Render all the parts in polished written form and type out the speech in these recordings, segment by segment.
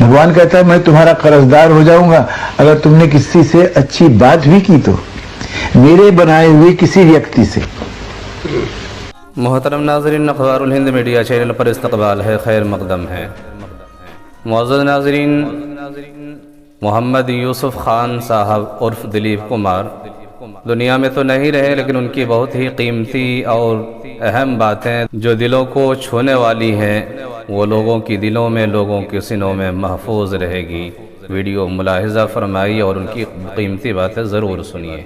भगवान कहता है मैं तुम्हारा कर्जदार हो जाऊंगा अगर तुमने किसी से अच्छी बात भी की तो, मेरे बनाए हुए किसी व्यक्ति से। मोहतरम नाज़रीन, अखबारुल हिंद मीडिया चैनल पर इस्तकबाल है, खैर मकदम है। मुअज़्ज़ज़ नाज़रीन, मोहम्मद यूसुफ खान साहब उर्फ दिलीप कुमार दुनिया में तो नहीं रहे, लेकिन उनकी बहुत ही कीमती और अहम बातें जो दिलों को छूने वाली हैं, वो लोगों की दिलों में, लोगों के सीनों में महफूज रहेगी। वीडियो मुलाहिज़ा फरमाइए और उनकी कीमती बातें ज़रूर सुनिए।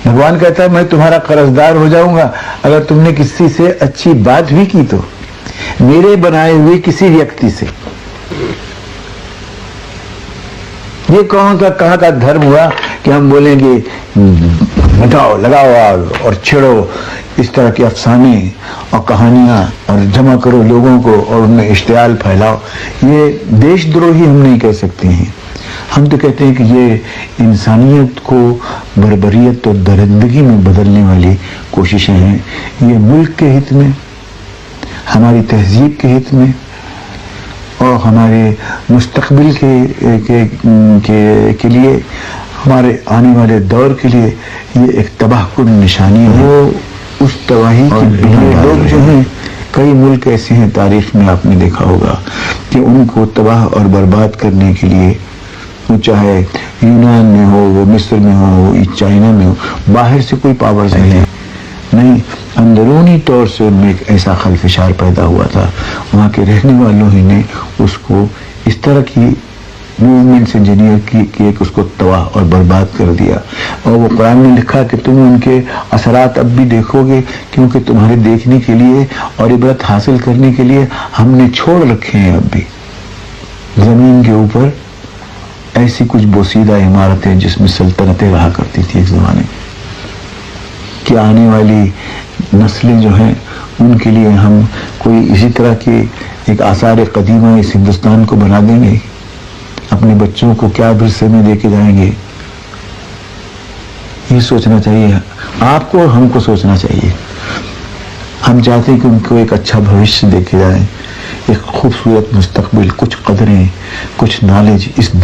भगवान कहता है मैं तुम्हारा कर्जदार हो जाऊंगा अगर तुमने किसी से अच्छी बात भी की तो, मेरे बनाए हुए किसी व्यक्ति से। ये कहाँ का धर्म हुआ कि हम बोलेंगे मिटाओ, लगाओ आग और छेड़ो इस तरह के अफसाने और कहानियां और जमा करो लोगों को और उनमें इश्तियाल फैलाओ। ये देशद्रोही हम नहीं कह सकते हैं, हम तो कहते हैं कि ये इंसानियत को बर्बरियत और दरिंदगी में बदलने वाली कोशिशें हैं। ये मुल्क के हित में, हमारी तहजीब के हित में और हमारे मुस्तकबिल के लिए, हमारे आने वाले दौर के लिए ये एक तबाहकुन निशानी है। वो उस तबाही के बिना लोग जो हैं, कई मुल्क ऐसे हैं तारीख में आपने देखा होगा कि उनको तबाह और बर्बाद करने के लिए, वो चाहे यूनान में हो, वो मिस्र में हो, वो चाइना में हो, बाहर से कोई पावर्स नहीं, अंदरूनी तौर से उनमें एक ऐसा खलफिशार पैदा हुआ था। वहाँ के रहने वालों ही ने उसको इस तरह की मूवमेंट्स इंजीनियर की एक उसको तबाह और बर्बाद कर दिया। और वो कुरान में लिखा कि तुम उनके असरात अब भी देखोगे, क्योंकि तुम्हारे देखने के लिए और इबरत हासिल करने के लिए हमने छोड़ रखे हैं अब भी जमीन के ऊपर ऐसी कुछ बोसीदा इमारतें जिसमें सल्तनतें रहा करती थी एक जमाने में, कि आने वाली नस्लें जो हैं उनके लिए हम कोई इसी तरह के एक आसार कदीमा इस हिंदुस्तान को बना देंगे। अपने बच्चों को क्या विरसे में देके जाएंगे, ये सोचना चाहिए आपको और हमको सोचना चाहिए। हम चाहते हैं कि उनको एक अच्छा भविष्य देके जाएं, एक खूबसूरत मुस्तकबिल, कुछ कदरें, कुछ नॉलेज इस